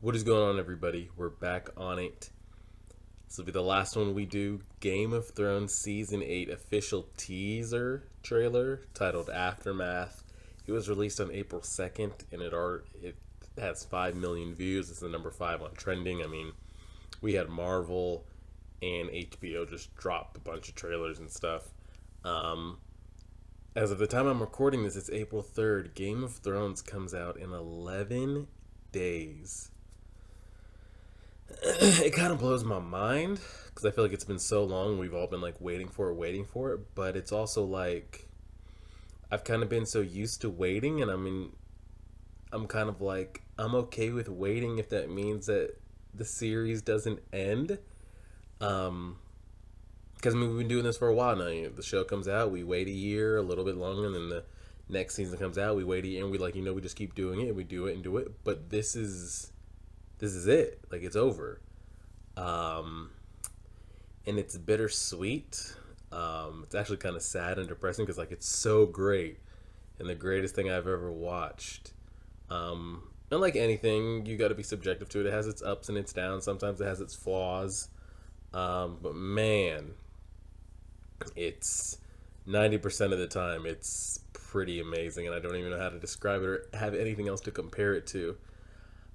What is going on, everybody? We're back on it. This will be the last one we do. Game of Thrones Season 8 official teaser trailer titled Aftermath. It was released on April 2nd and it has 5 million views. It's the number 5 on trending. I mean, we had Marvel and HBO just drop a bunch of trailers and stuff. Um, as of the time I'm recording this, it's April 3rd. Game of Thrones comes out in 11 days. It kind of blows my mind because I feel like it's been so long. We've all been like waiting for it. But it's also like I've kind of been so used to waiting, and I'm kind of like I'm okay with waiting if that means that the series doesn't end. Um, because we've been doing this for a while now. The show comes out, we wait a year, a little bit longer, and then the next season comes out, we wait a year, and we just keep doing it, and we do it and do it. But this is it. Like, it's over. Um, and it's bittersweet. It's actually kind of sad and depressing because like it's so great and the greatest thing I've ever watched. And like anything, you got to be subjective to it. It has its ups and its downs. Sometimes it has its flaws. But man, it's 90% of the time it's pretty amazing, and I don't even know how to describe it or have anything else to compare it to.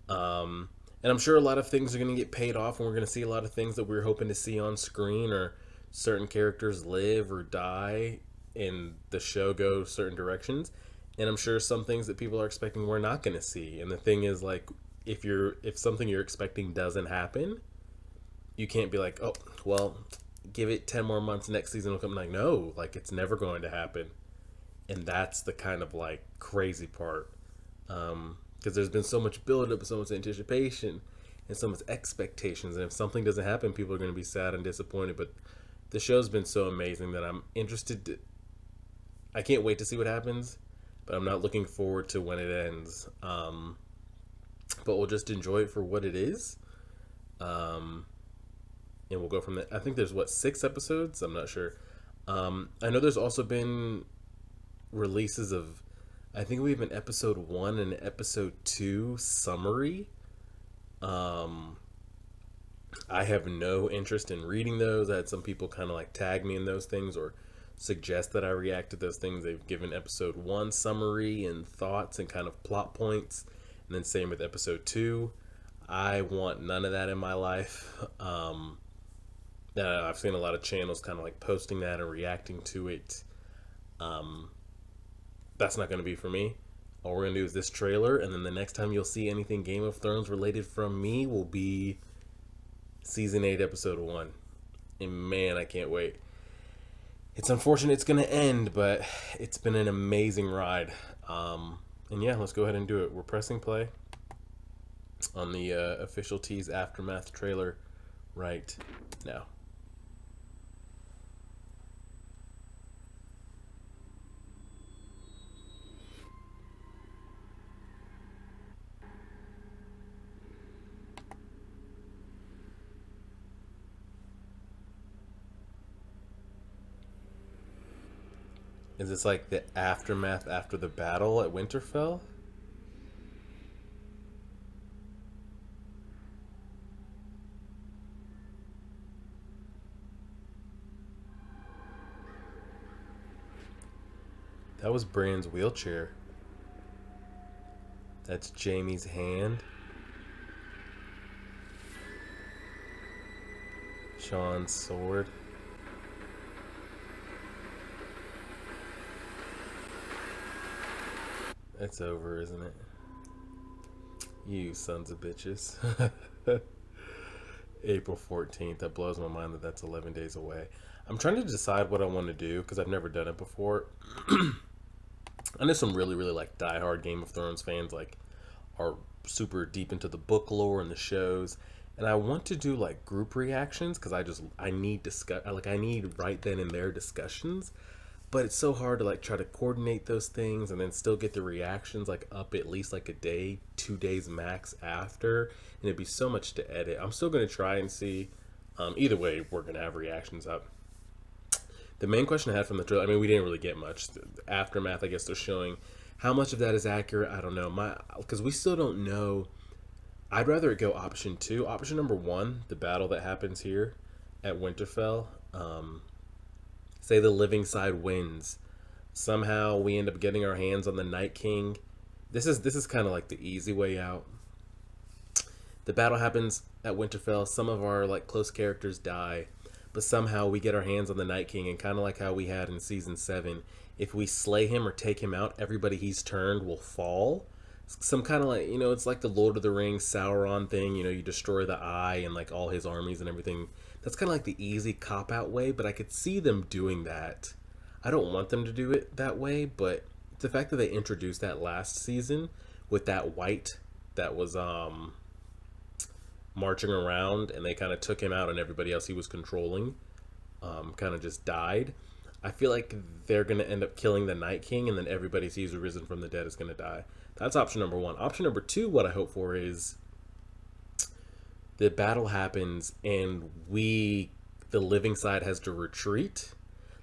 Um, and I'm sure a lot of things are going to get paid off, and we're going to see a lot of things that we're hoping to see on screen, or certain characters live or die, and the show go certain directions. And I'm sure some things that people are expecting we're not going to see. And the thing is, like, if something you're expecting doesn't happen, you can't be like, oh, well, give it 10 more months, next season will come. Like, no, like, it's never going to happen. And that's the kind of like crazy part. Because there's been so much buildup, so much anticipation, and so much expectations. And if something doesn't happen, people are going to be sad and disappointed. But the show's been so amazing that I'm interested to. I can't wait to see what happens, but I'm not looking forward to when it ends. But we'll just enjoy it for what it is. Um, and we'll go from there. I think there's 6 episodes? I'm not sure. I know there's also been releases of, I think we have an episode 1 and episode 2 summary. Um, I have no interest in reading those. I had some people kind of like tag me in those things or suggest that I react to those things. They've given episode 1 summary and thoughts and kind of plot points, and then same with episode 2. I want none of that in my life. I've seen a lot of channels kind of like posting that and reacting to it. Um, that's not going to be for me. All we're going to do is this trailer, and then the next time you'll see anything Game of Thrones related from me will be Season 8, Episode 1. And man, I can't wait. It's unfortunate it's going to end, but it's been an amazing ride. And yeah, let's go ahead and do it. We're pressing play on the official Tease Aftermath trailer right now. Is this like the aftermath after the battle at Winterfell? That was Bran's wheelchair. That's Jaime's hand. Sean's sword. It's over, isn't it? You sons of bitches. April 14th. That blows my mind that that's 11 days away. I'm trying to decide what I want to do because I've never done it before. I know some really, really like diehard Game of Thrones fans like are super deep into the book lore and the shows, and I want to do like group reactions because I need I need right then and there discussions, but it's so hard to like try to coordinate those things and then still get the reactions like up at least like a day, 2 days max after, and it'd be so much to edit. I'm still gonna try and see. Either way, we're gonna have reactions up. The main question I had from the trailer, I mean, we didn't really get much. The aftermath, I guess they're showing how much of that is accurate. I don't know. Because we still don't know I'd rather it go option two. Option number one, the battle that happens here at Winterfell. Say the living side wins. Somehow we end up getting our hands on the Night King. This is kind of like the easy way out. The battle happens at Winterfell. Some of our like close characters die, but somehow we get our hands on the Night King, and kind of like how we had in season 7, if we slay him or take him out, everybody he's turned will fall. Some kind of like, it's like the Lord of the Rings Sauron thing. You destroy the eye and like all his armies and everything. That's kind of like the easy cop out way, but I could see them doing that. I don't want them to do it that way, but the fact that they introduced that last season with that white that was marching around, and they kind of took him out, and everybody else he was controlling kind of just died. I feel like they're going to end up killing the Night King, and then everybody he's risen from the dead is going to die. That's option number one. Option number two, what I hope for is the battle happens, and the living side has to retreat.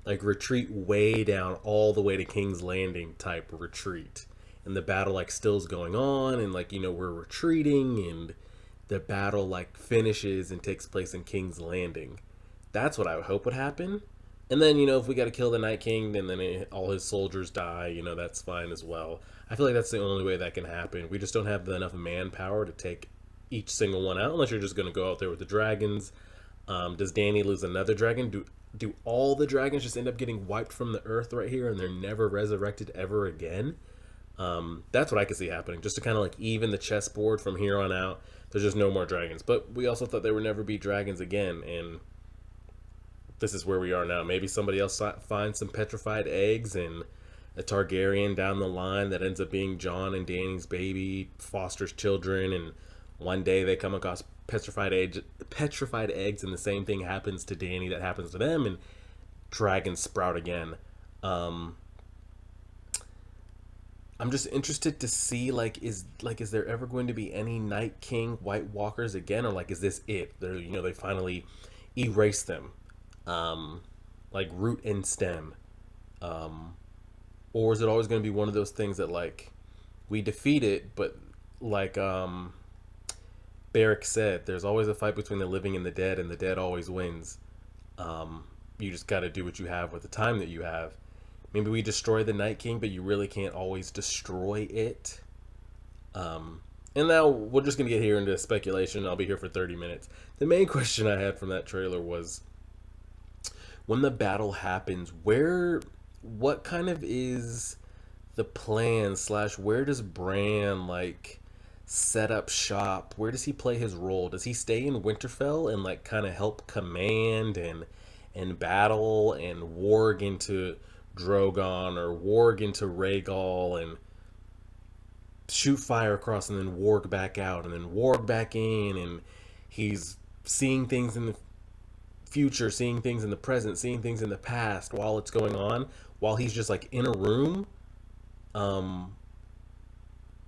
Like, retreat way down, all the way to King's Landing type retreat. And the battle, like, still's going on, and, like, we're retreating, and the battle, like, finishes and takes place in King's Landing. That's what I would hope would happen. And then, if we got to kill the Night King, then all his soldiers die, that's fine as well. I feel like that's the only way that can happen. We just don't have enough manpower to take each single one out, unless you're just going to go out there with the dragons. Does Dany lose another dragon? Do all the dragons just end up getting wiped from the earth right here, and they're never resurrected ever again? That's what I could see happening, just to kind of like even the chessboard from here on out. There's just no more dragons. But we also thought there would never be dragons again, and this is where we are now. Maybe somebody else finds some petrified eggs, and a Targaryen down the line that ends up being Jon and Dany's baby fosters children, and one day they come across petrified eggs, and the same thing happens to Dany that happens to them, and dragons sprout again. I'm just interested to see is there ever going to be any Night King White Walkers again, or like is this it? They finally erase them, like root and stem, or is it always going to be one of those things that like we defeat it, but like Barrick said, there's always a fight between the living and the dead always wins. You just got to do what you have with the time that you have. Maybe we destroy the Night King, but you really can't always destroy it. And now we're just going to get here into speculation. I'll be here for 30 minutes. The main question I had from that trailer was, when the battle happens, what kind of is the plan / where does Bran like set up shop? Where does he play his role? Does he stay in Winterfell and like kind of help command and battle and warg into Drogon, or warg into Rhaegal and shoot fire across and then warg back out and then warg back in, and he's seeing things in the future, seeing things in the present, seeing things in the past while it's going on, while he's just like in a room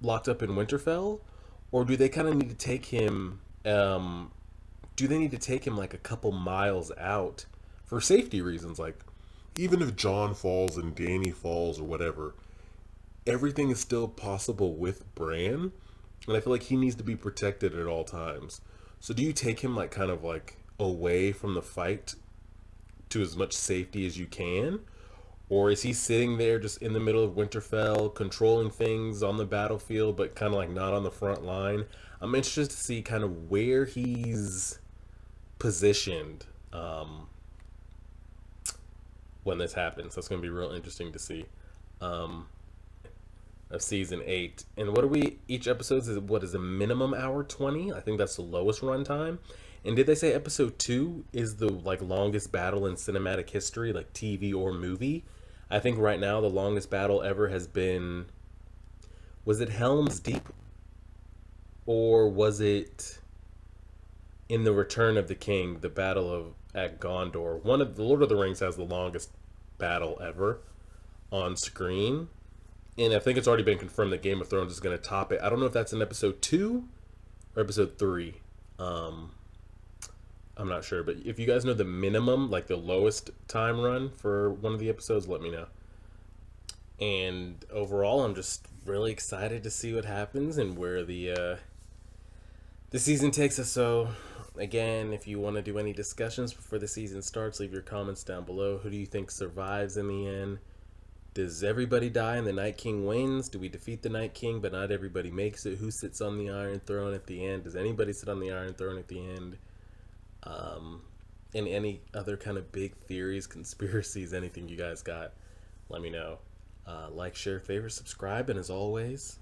locked up in Winterfell? Or do they kind of need to take him like a couple miles out for safety reasons? Like, even if Jon falls and Dany falls or whatever, everything is still possible with Bran, and I feel like he needs to be protected at all times. So do you take him like kind of like away from the fight to as much safety as you can? Or is he sitting there just in the middle of Winterfell, controlling things on the battlefield, but kind of like not on the front line? I'm interested to see kind of where he's positioned when this happens. That's going to be real interesting to see. Of season 8. And what are we, each episode is a minimum hour 20? I think that's the lowest runtime. And did they say episode 2 is the like longest battle in cinematic history, like TV or movie? I think right now the longest battle ever has been, was it Helm's Deep, or was it in the Return of the King, the battle of at Gondor? One of the Lord of the Rings has the longest battle ever on screen, and I think it's already been confirmed that Game of Thrones is going to top it. I don't know if that's in episode 2 or episode 3. I'm not sure, but if you guys know the minimum, like the lowest time run for one of the episodes, let me know. And overall, I'm just really excited to see what happens and where the the season takes us. So, again, if you want to do any discussions before the season starts, leave your comments down below. Who do you think survives in the end? Does everybody die and the Night King wins? Do we defeat the Night King but not everybody makes it? Who sits on the Iron Throne at the end? Does anybody sit on the Iron Throne at the end? Um, and any other kind of big theories, conspiracies, anything you guys got, let me know. Like, share, favorite, subscribe, and as always,